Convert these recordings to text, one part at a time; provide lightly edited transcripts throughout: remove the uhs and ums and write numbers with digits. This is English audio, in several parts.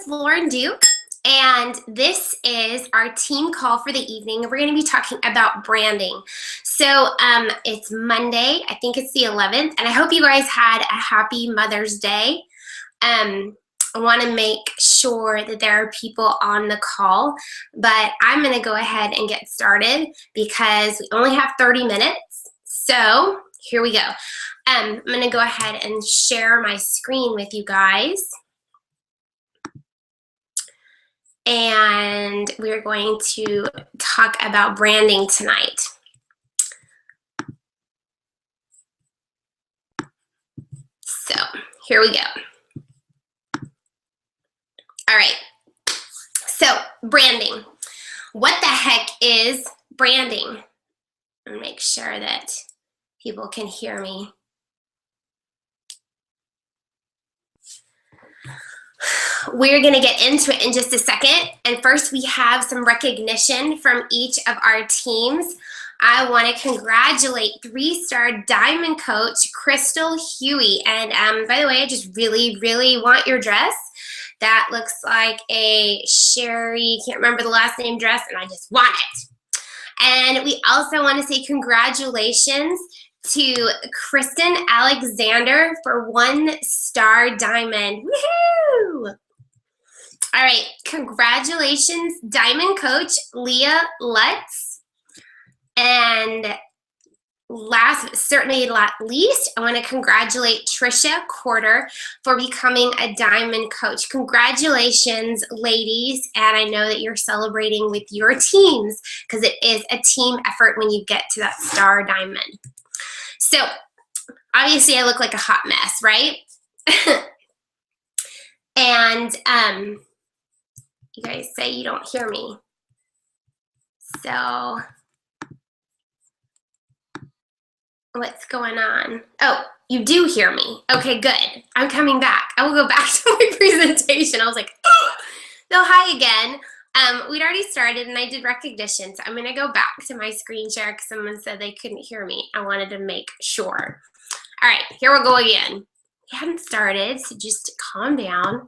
is Lauren Duke, and this is our team call for the evening. We're going to be talking about branding. So it's Monday, I think it's the 11th, and I hope you guys had a happy Mother's Day. I want to make sure that there are people on the call, but I'm going to go ahead and get started because we only have 30 minutes. So here we go. I'm going to go ahead and share my screen with you guys. And we're going to talk about branding tonight. So here we go. All right. So branding. What the heck is branding? I'll make sure that people can hear me. We're going to get into it in just a second. And first, we have some recognition from each of our teams. I want to congratulate 3-star Diamond Coach Crystal Huey. And by the way, I just really, really want your dress. That looks like a Sherry, can't remember the last name dress, and I just want it. And we also want to say congratulations to Kristen Alexander for 1-star Diamond. Woohoo! All right, congratulations, Diamond Coach Leah Lutz. And last but certainly not least, I want to congratulate Trisha Corder for becoming a Diamond Coach. Congratulations, ladies, and I know that you're celebrating with your teams because it is a team effort when you get to that star diamond. So, obviously, I look like a hot mess, right? And you guys say you don't hear me. So, what's going on? Oh, you do hear me. Okay, good. I'm coming back. I will go back to my presentation. I was like, oh. So hi again. We'd already started and I did recognition. So I'm going to go back to my screen share because someone said they couldn't hear me. I wanted to make sure. All right, here we go again. We haven't started, so just calm down.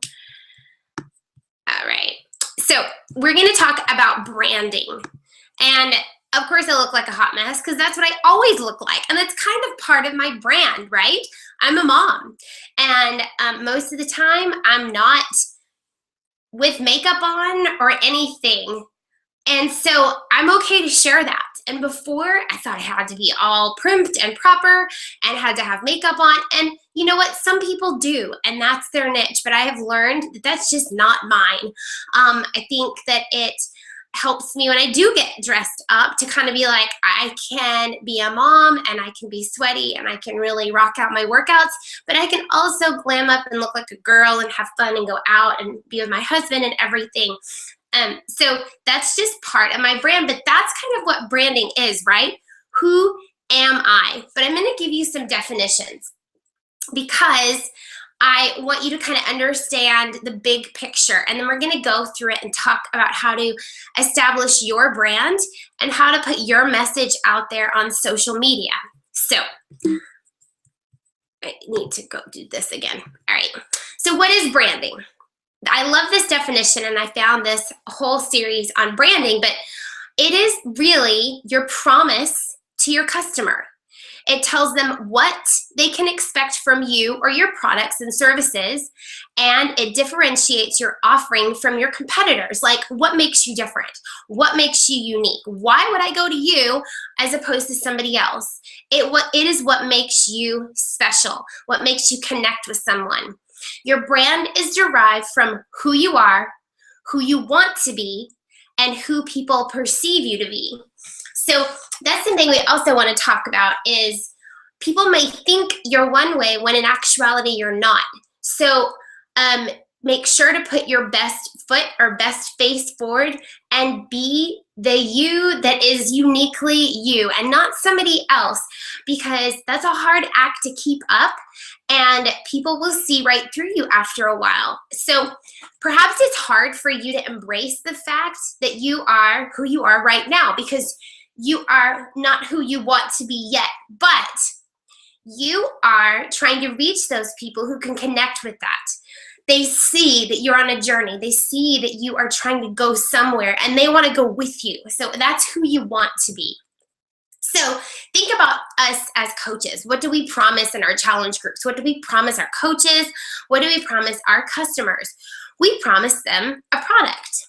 All right. So we're going to talk about branding. And of course, I look like a hot mess because that's what I always look like. And that's kind of part of my brand, right? I'm a mom. And most of the time, I'm not with makeup on or anything. And so I'm okay to share that. And before, I thought I had to be all primped and proper and had to have makeup on. And you know what? Some people do, and that's their niche. But I have learned that that's just not mine. I think that it helps me when I do get dressed up to kind of be like, I can be a mom and I can be sweaty and I can really rock out my workouts, but I can also glam up and look like a girl and have fun and go out and be with my husband and everything. So that's just part of my brand, but that's kind of what branding is, right? Who am I? But I'm going to give you some definitions because I want you to kind of understand the big picture, and then we're going to go through it and talk about how to establish your brand and how to put your message out there on social media. So I need to go do this again. All right. So what is branding? I love this definition, and I found this whole series on branding, but it is really your promise to your customer. It tells them what they can expect from you or your products and services, and it differentiates your offering from your competitors. Like, what makes you different? What makes you unique? Why would I go to you as opposed to somebody else? It is what makes you special, what makes you connect with someone. Your brand is derived from who you are, who you want to be, and who people perceive you to be. So that's something we also want to talk about is people may think you're one way when in actuality you're not. So make sure to put your best foot or best face forward and be the you that is uniquely you and not somebody else, because that's a hard act to keep up and people will see right through you after a while. So perhaps it's hard for you to embrace the fact that you are who you are right now because you are not who you want to be yet, but you are trying to reach those people who can connect with that. They see that you're on a journey. They see that you are trying to go somewhere, and they want to go with you. So that's who you want to be. So think about us as coaches. What do we promise in our challenge groups? What do we promise our coaches? What do we promise our customers? We promise them a product.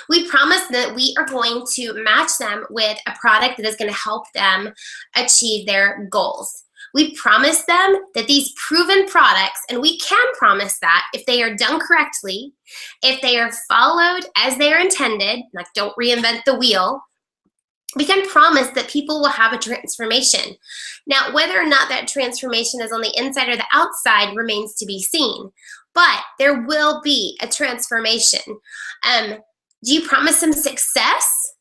We promise that we are going to match them with a product that is going to help them achieve their goals. We promise them that these proven products, and we can promise that if they are done correctly, if they are followed as they are intended, like don't reinvent the wheel, we can promise that people will have a transformation. Now, whether or not that transformation is on the inside or the outside remains to be seen, but there will be a transformation. Do you promise them success?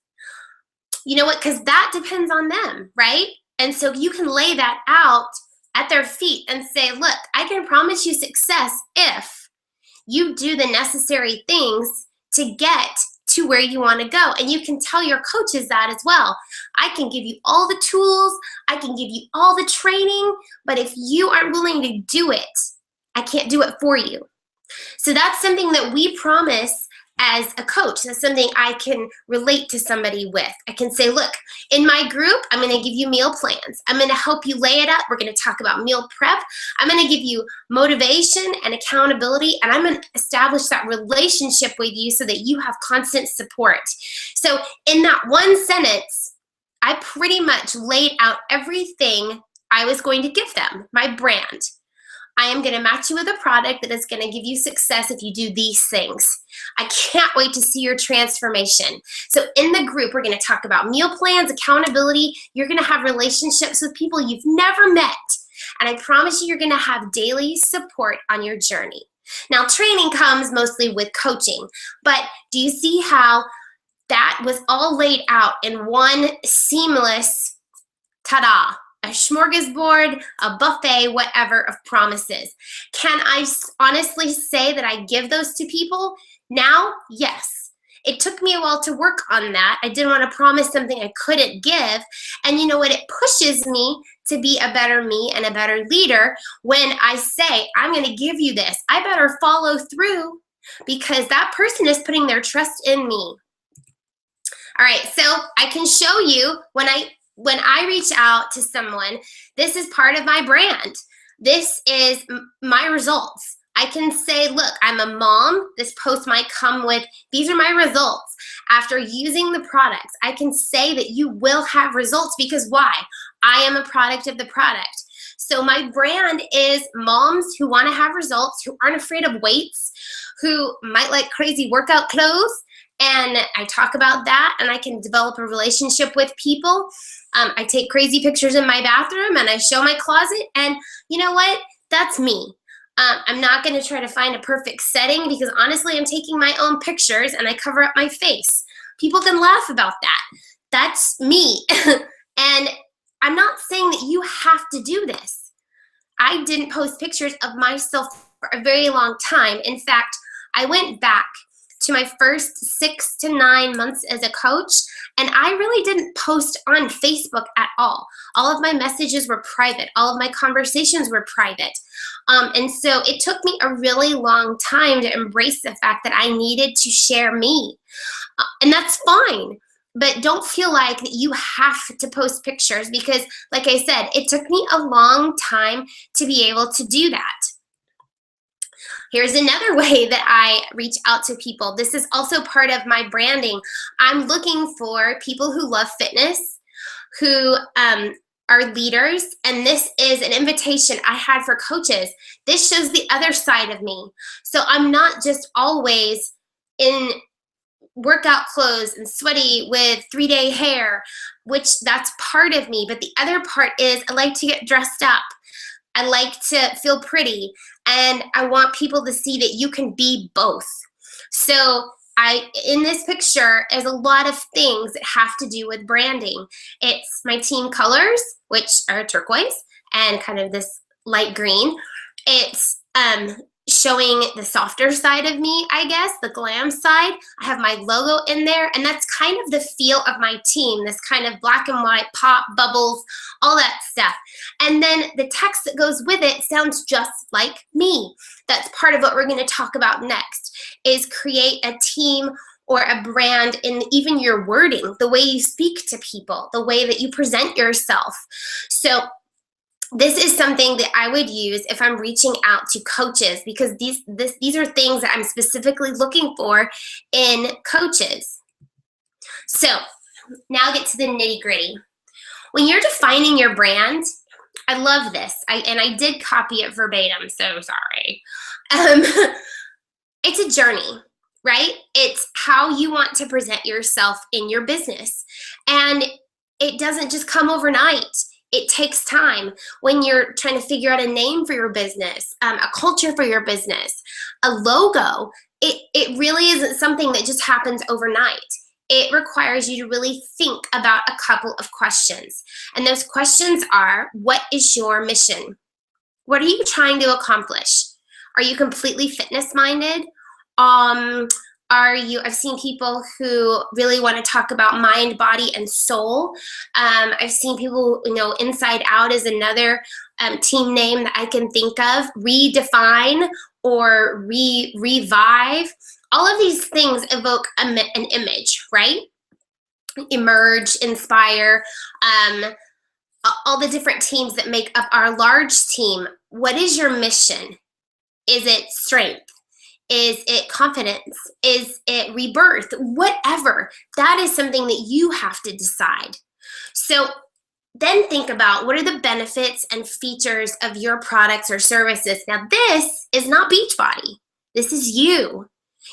You know what? Because that depends on them, right? And so you can lay that out at their feet and say, look, I can promise you success if you do the necessary things to get to where you want to go. And you can tell your coaches that as well. I can give you all the tools, I can give you all the training, but if you aren't willing to do it, I can't do it for you. So that's something that we promise as a coach. That's something I can relate to somebody with. I can say, look, in my group, I'm going to give you meal plans. I'm going to help you lay it up. We're going to talk about meal prep. I'm going to give you motivation and accountability, and I'm going to establish that relationship with you so that you have constant support. So in that one sentence, I pretty much laid out everything I was going to give them, my brand. I am going to match you with a product that is going to give you success if you do these things. I can't wait to see your transformation. So in the group, we're going to talk about meal plans, accountability. You're going to have relationships with people you've never met. And I promise you, you're going to have daily support on your journey. Now, training comes mostly with coaching, but do you see how that was all laid out in one seamless, ta-da, a smorgasbord, a buffet, whatever, of promises? Can I honestly say that I give those to people now? Yes. It took me a while to work on that. I didn't want to promise something I couldn't give. And you know what? It pushes me to be a better me and a better leader when I say, I'm going to give you this. I better follow through because that person is putting their trust in me. All right, so I can show you when I reach out to someone, this is part of my brand. This is my results. I can say, look, I'm a mom. This post might come with, these are my results. After using the products, I can say that you will have results because why? I am a product of the product. So my brand is moms who want to have results, who aren't afraid of weights, who might like crazy workout clothes. And I talk about that, and I can develop a relationship with people. I take crazy pictures in my bathroom, and I show my closet, and you know what? That's me. I'm not going to try to find a perfect setting because honestly, I'm taking my own pictures, and I cover up my face. People can laugh about that. That's me. And I'm not saying that you have to do this. I didn't post pictures of myself for a very long time. In fact, I went back to my first 6 to 9 months as a coach, and I really didn't post on Facebook at all. All of my messages were private. All of my conversations were private. And so it took me a really long time to embrace the fact that I needed to share me. And that's fine. But don't feel like that you have to post pictures because, like I said, it took me a long time to be able to do that. Here's another way that I reach out to people. This is also part of my branding. I'm looking for people who love fitness, who are leaders, and this is an invitation I had for coaches. This shows the other side of me. So I'm not just always in workout clothes and sweaty with 3-day hair, which that's part of me, but the other part is I like to get dressed up. I like to feel pretty, and I want people to see that you can be both. So in this picture is a lot of things that have to do with branding. It's my team colors, which are turquoise and kind of this light green. It's showing the softer side of me, I guess, the glam side. I have my logo in there, and that's kind of the feel of my team, this kind of black and white, pop, bubbles, all that stuff. And then the text that goes with it sounds just like me. That's part of what we're going to talk about next, is create a team or a brand in even your wording, the way you speak to people, the way that you present yourself. So this is something that I would use if I'm reaching out to coaches, because these are things that I'm specifically looking for in coaches. So now get to the nitty gritty. When you're defining your brand, I love this. I did copy it verbatim, so sorry. It's a journey, right? It's how you want to present yourself in your business. And it doesn't just come overnight. It takes time. When you're trying to figure out a name for your business, a culture for your business, a logo, it really isn't something that just happens overnight. It requires you to really think about a couple of questions. And those questions are, what is your mission? What are you trying to accomplish? Are you completely fitness minded? I've seen people who really want to talk about mind, body, and soul. I've seen people, Inside Out is another team name that I can think of. Redefine or revive. All of these things evoke an image, right? Emerge, inspire, all the different teams that make up our large team. What is your mission? Is it strength? Is it confidence? Is it rebirth? Whatever. That is something that you have to decide. So then think about, what are the benefits and features of your products or services? Now, this is not Beachbody. This is you.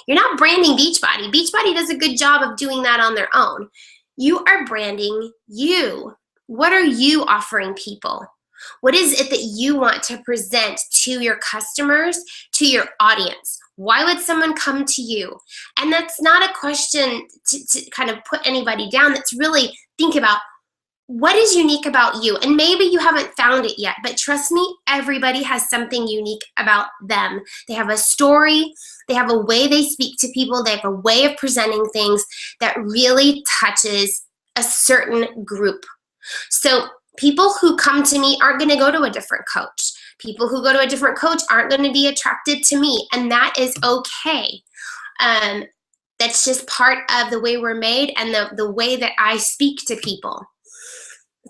You're not branding Beachbody. Beachbody does a good job of doing that on their own. You are branding you. What are you offering people? What is it that you want to present to your customers, to your audience? Why would someone come to you? And that's not a question to kind of put anybody down. That's really think about, what is unique about you? And maybe you haven't found it yet, but trust me, everybody has something unique about them. They have a story, they have a way they speak to people, they have a way of presenting things that really touches a certain group. So people who come to me aren't going to go to a different coach. People who go to a different coach aren't going to be attracted to me, and that is okay. That's just part of the way we're made and the way that I speak to people.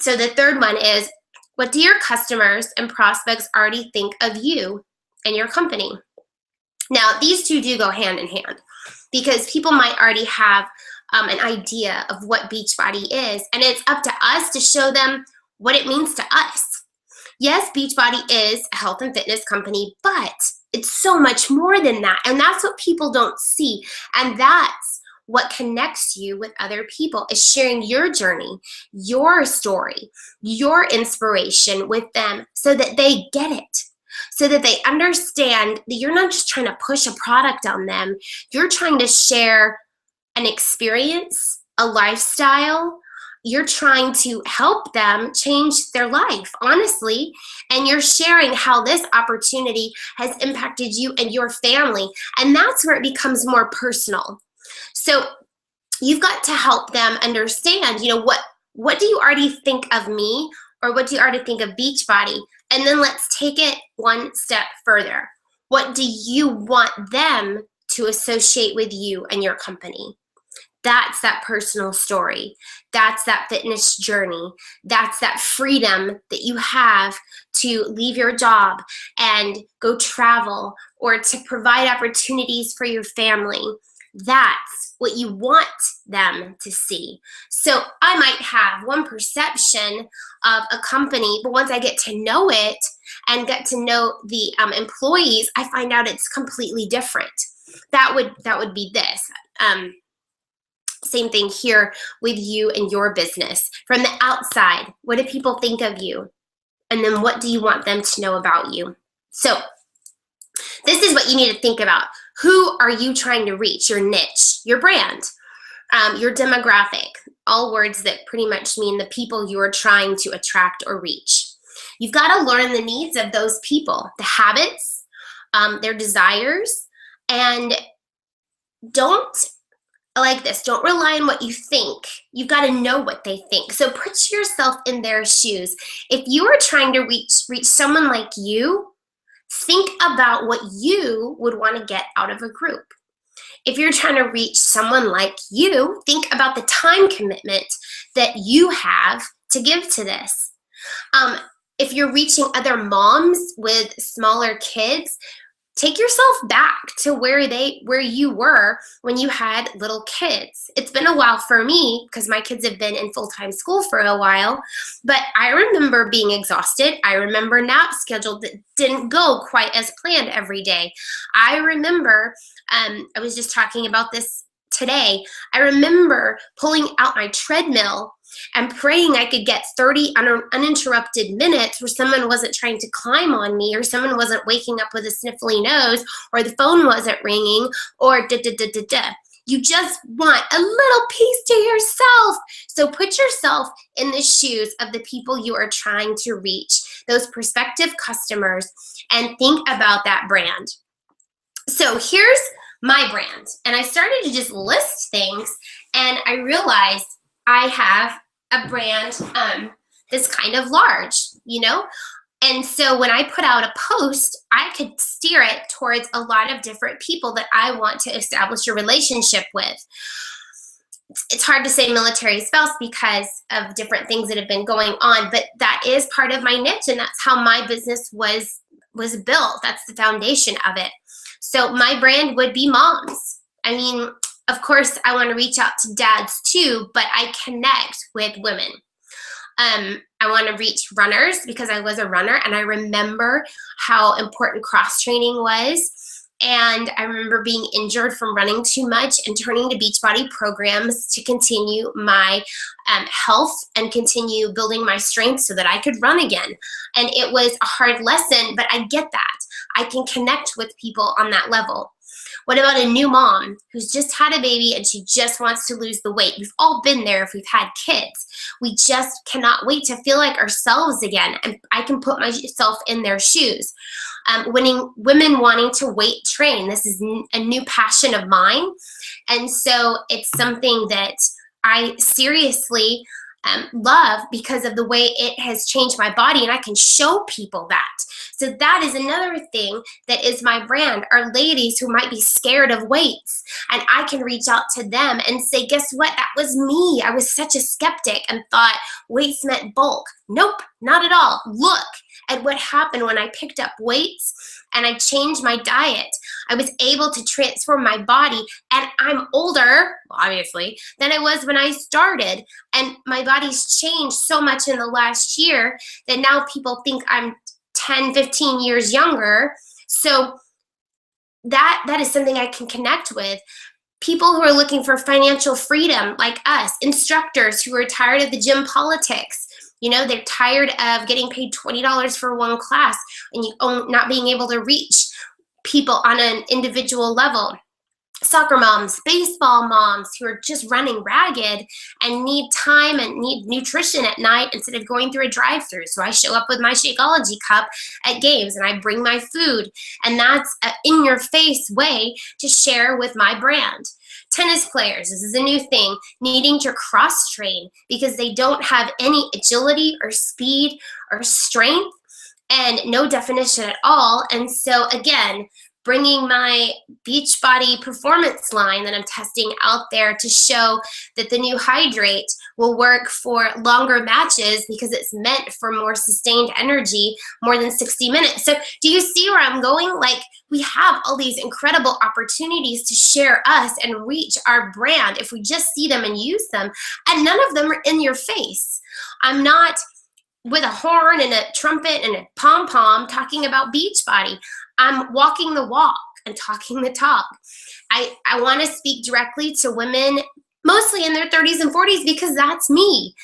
So the third one is, what do your customers and prospects already think of you and your company? Now, these two do go hand in hand, because people might already have an idea of what Beachbody is, and it's up to us to show them what it means to us. Yes, Beachbody is a health and fitness company, but it's so much more than that. And that's what people don't see. And that's what connects you with other people, is sharing your journey, your story, your inspiration with them, so that they get it, so that they understand that you're not just trying to push a product on them. You're trying to share an experience, a lifestyle. You're trying to help them change their life, honestly, and you're sharing how this opportunity has impacted you and your family, and that's where it becomes more personal. So you've got to help them understand, what do you already think of me, or what do you already think of Beachbody? And then let's take it one step further. What do you want them to associate with you and your company? That's that personal story. That's that fitness journey. That's that freedom that you have to leave your job and go travel, or to provide opportunities for your family. That's what you want them to see. So I might have one perception of a company, but once I get to know it and get to know the employees, I find out it's completely different. That would be this. Same thing here with you and your business. From the outside, what do people think of you? And then what do you want them to know about you? So this is what you need to think about. Who are you trying to reach? Your niche, your brand, your demographic, all words that pretty much mean the people you are trying to attract or reach. You've got to learn the needs of those people, the habits, their desires, and don't don't rely on what you think. You've got to know what they think. So put yourself in their shoes. If you are trying to reach someone like you, think about what you would want to get out of a group. If you're trying to reach someone like you, think about the time commitment that you have to give to this. If you're reaching other moms with smaller kids, take yourself back to where you were when you had little kids. It's been a while for me because my kids have been in full-time school for a while, but I remember being exhausted. I remember nap schedules that didn't go quite as planned every day. I remember, I was just talking about this today. I remember pulling out my treadmill and praying I could get 30 uninterrupted minutes where someone wasn't trying to climb on me, or someone wasn't waking up with a sniffly nose, or the phone wasn't ringing, or da-da-da-da-da. You just want a little piece to yourself. So put yourself in the shoes of the people you are trying to reach, those prospective customers, and think about that brand. So here's my brand. And I started to just list things, and I realized I have a brand that's kind of large, you know? And so when I put out a post, I could steer it towards a lot of different people that I want to establish a relationship with. It's hard to say military spouse because of different things that have been going on, but that is part of my niche, and that's how my business was built. That's the foundation of it. So my brand would be moms. I mean, of course, I want to reach out to dads too, but I connect with women. I want to reach runners because I was a runner, and I remember how important cross-training was. And I remember being injured from running too much and turning to Beachbody programs to continue my health and continue building my strength so that I could run again. And it was a hard lesson, but I get that. I can connect with people on that level. What about a new mom who's just had a baby and she just wants to lose the weight? We've all been there if we've had kids. We just cannot wait to feel like ourselves again. And I can put myself in their shoes. Women wanting to weight train. This is a new passion of mine. And so it's something that I seriously love because of the way it has changed my body, and I can show people that. So that is another thing that is my brand, are ladies who might be scared of weights, and I can reach out to them and say, guess what? That was me. I was such a skeptic and thought weights meant bulk. Nope, not at all. Look at what happened when I picked up weights and I changed my diet. I was able to transform my body, and I'm older, obviously, than I was when I started. And my body's changed so much in the last year that now people think I'm 10, 15 years younger. So that is something I can connect with. People who are looking for financial freedom like us, instructors who are tired of the gym politics. You know, they're tired of getting paid $20 for one class and not being able to reach people on an individual level. Soccer moms, baseball moms who are just running ragged and need time and need nutrition at night instead of going through a drive-through. So I show up with my Shakeology cup at games and I bring my food. And that's an in-your-face way to share with my brand. Tennis players, this is a new thing, needing to cross-train because they don't have any agility or speed or strength and no definition at all. And so again, bringing my Beachbody performance line that I'm testing out there to show that the new Hydrate will work for longer matches because it's meant for more sustained energy, more than 60 minutes. So do you see where I'm going? Like, we have all these incredible opportunities to share us and reach our brand if we just see them and use them, and none of them are in your face. I'm not with a horn and a trumpet and a pom-pom talking about Beachbody. I'm walking the walk and talking the talk. I want to speak directly to women, mostly in their 30s and 40s, because that's me.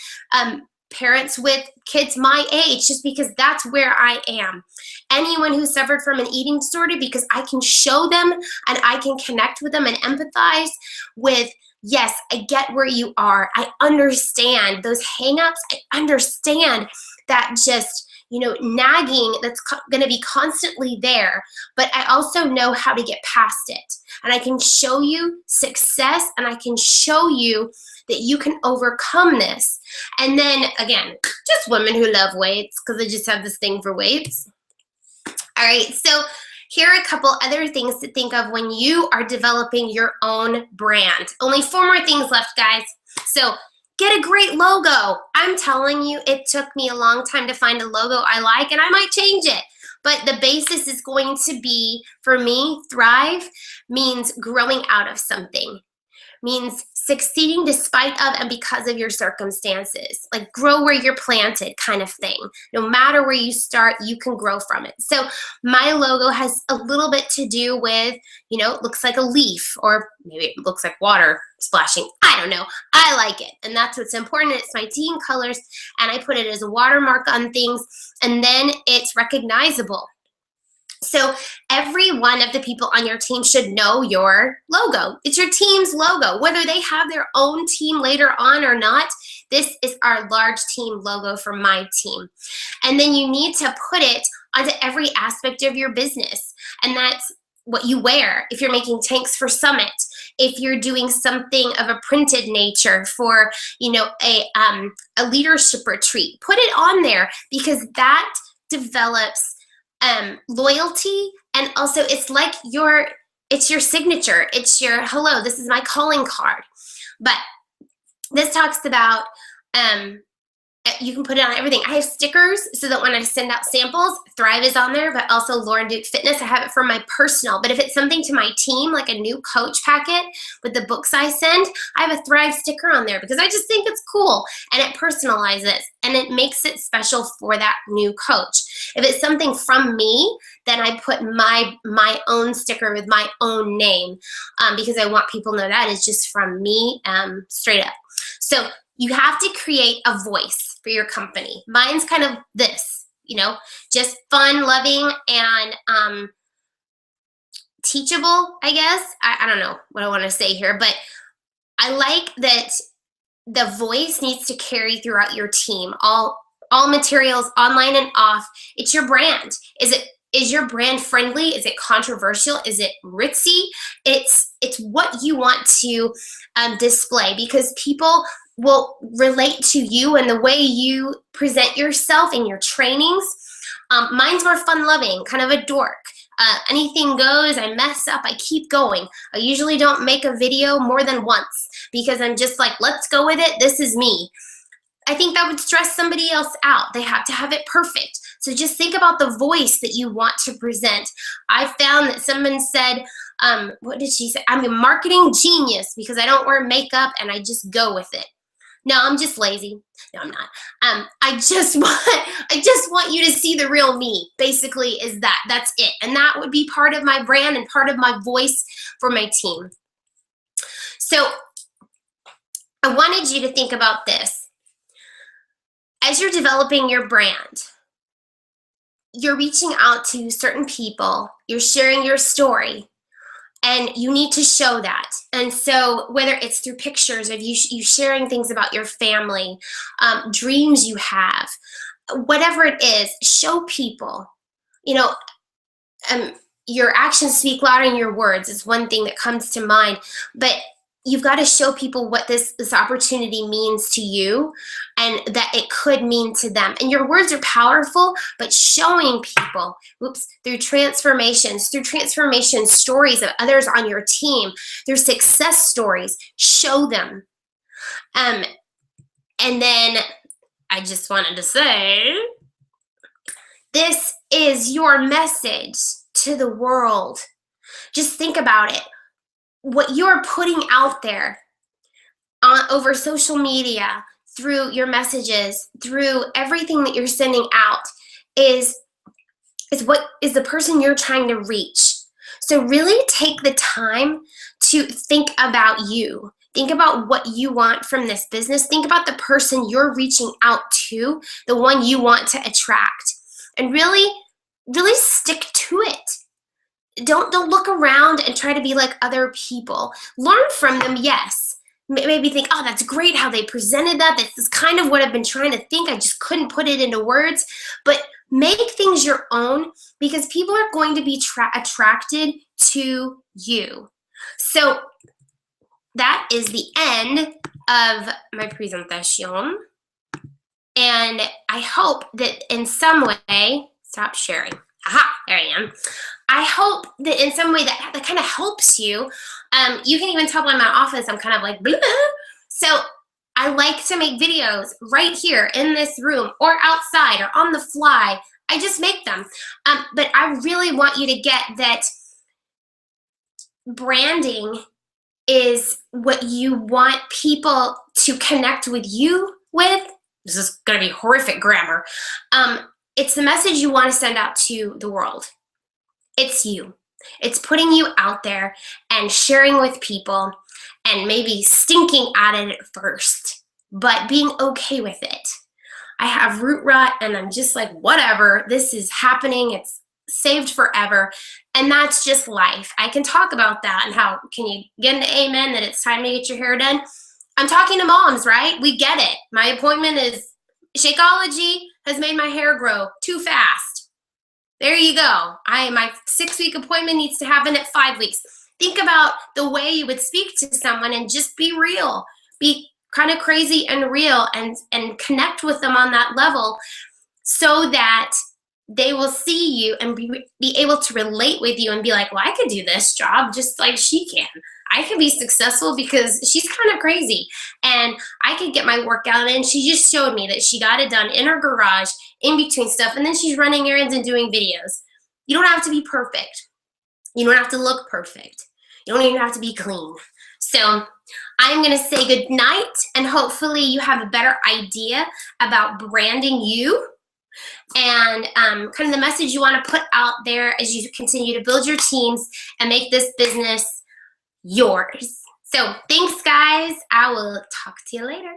Parents with kids my age, just because that's where I am. Anyone who suffered from an eating disorder, because I can show them and I can connect with them and empathize with, yes, I get where you are. I understand those hangups. I understand that just, nagging that's going to be constantly there, but I also know how to get past it. And I can show you success, and I can show you that you can overcome this. And then again, just women who love weights, because I just have this thing for weights. All right, so here are a couple other things to think of when you are developing your own brand. Only 4 more things left, guys. So get a great logo. I'm telling you, it took me a long time to find a logo I like, and I might change it. But the basis is going to be, for me, thrive means growing out of something, means succeeding despite of and because of your circumstances. Like grow where you're planted kind of thing. No matter where you start, you can grow from it. So my logo has a little bit to do with, it looks like a leaf, or maybe it looks like water splashing. I don't know. I like it. And that's what's important. It's my team colors, and I put it as a watermark on things, and then it's recognizable. So every one of the people on your team should know your logo. It's your team's logo. Whether they have their own team later on or not, this is our large team logo for my team. And then you need to put it onto every aspect of your business. And that's what you wear. If you're making tanks for Summit, if you're doing something of a printed nature for, a leadership retreat, put it on there, because that develops loyalty, and also it's like it's your signature. It's your, hello, this is my calling card. But this talks about you can put it on everything. I have stickers so that when I send out samples, Thrive is on there, but also Lauren Duke Fitness. I have it for my personal. But if it's something to my team, like a new coach packet with the books I send, I have a Thrive sticker on there because I just think it's cool, and it personalizes and it makes it special for that new coach. If it's something from me, then I put my own sticker with my own name because I want people to know that is just from me, straight up. So you have to create a voice for your company. Mine's kind of this, just fun, loving, and teachable, I guess. I don't know what I want to say here, but I like that the voice needs to carry throughout your team. All materials, online and off. It's your brand. Is your brand friendly? Is it controversial? Is it ritzy? It's what you want to display, because people will relate to you and the way you present yourself in your trainings. Mine's more fun-loving, kind of a dork. Anything goes, I mess up, I keep going. I usually don't make a video more than once because I'm just like, let's go with it, this is me. I think that would stress somebody else out. They have to have it perfect. So just think about the voice that you want to present. I found that someone said, what did she say? I'm a marketing genius because I don't wear makeup and I just go with it. No, I'm just lazy. No, I'm not. I just want you to see the real me. Basically, is that. That's it. And that would be part of my brand and part of my voice for my team. So I wanted you to think about this. As you're developing your brand, you're reaching out to certain people, you're sharing your story, and you need to show that. And so whether it's through pictures of you sharing things about your family, dreams you have, whatever it is, show people. Your actions speak louder than your words is one thing that comes to mind. But you've got to show people what this opportunity means to you and that it could mean to them. And your words are powerful, but showing people, through transformation stories of others on your team, through success stories, show them. And then I just wanted to say, this is your message to the world. Just think about it. What you're putting out there over social media, through your messages, through everything that you're sending out is what is the person you're trying to reach. So really take the time to think about you. Think about what you want from this business. Think about the person you're reaching out to, the one you want to attract, and really, really stick to it. Don't look around and try to be like other people. Learn from them, yes. maybe think, oh, that's great how they presented that. This is kind of what I've been trying to think. I just couldn't put it into words. But make things your own, because people are going to be attracted to you. So that is the end of my presentation. And I hope that in some way, stop sharing. Aha, there I am. I hope that in some way that kind of helps you. You can even tell by my office, I'm kind of like, blah. So I like to make videos right here in this room or outside or on the fly. I just make them. But I really want you to get that branding is what you want people to connect with you with. This is going to be horrific grammar. It's the message you want to send out to the world. It's you. It's putting you out there and sharing with people and maybe stinking at it at first, but being okay with it. I have root rot and I'm just like, whatever, this is happening. It's saved forever. And that's just life. I can talk about that and how can you get an amen that it's time to get your hair done. I'm talking to moms, right? We get it. My appointment is Shakeology has made my hair grow too fast. There you go. My 6-week appointment needs to happen at 5 weeks. Think about the way you would speak to someone and just be real. Be kind of crazy and real and connect with them on that level so that they will see you and be able to relate with you and be like, well, I could do this job just like she can. I can be successful because she's kind of crazy and I could get my workout in. She just showed me that she got it done in her garage in between stuff, and then she's running errands and doing videos. You don't have to be perfect. You don't have to look perfect. You don't even have to be clean. So I'm going to say good night, and hopefully you have a better idea about branding you and kind of the message you want to put out there as you continue to build your teams and make this business yours. So thanks, guys. I will talk to you later.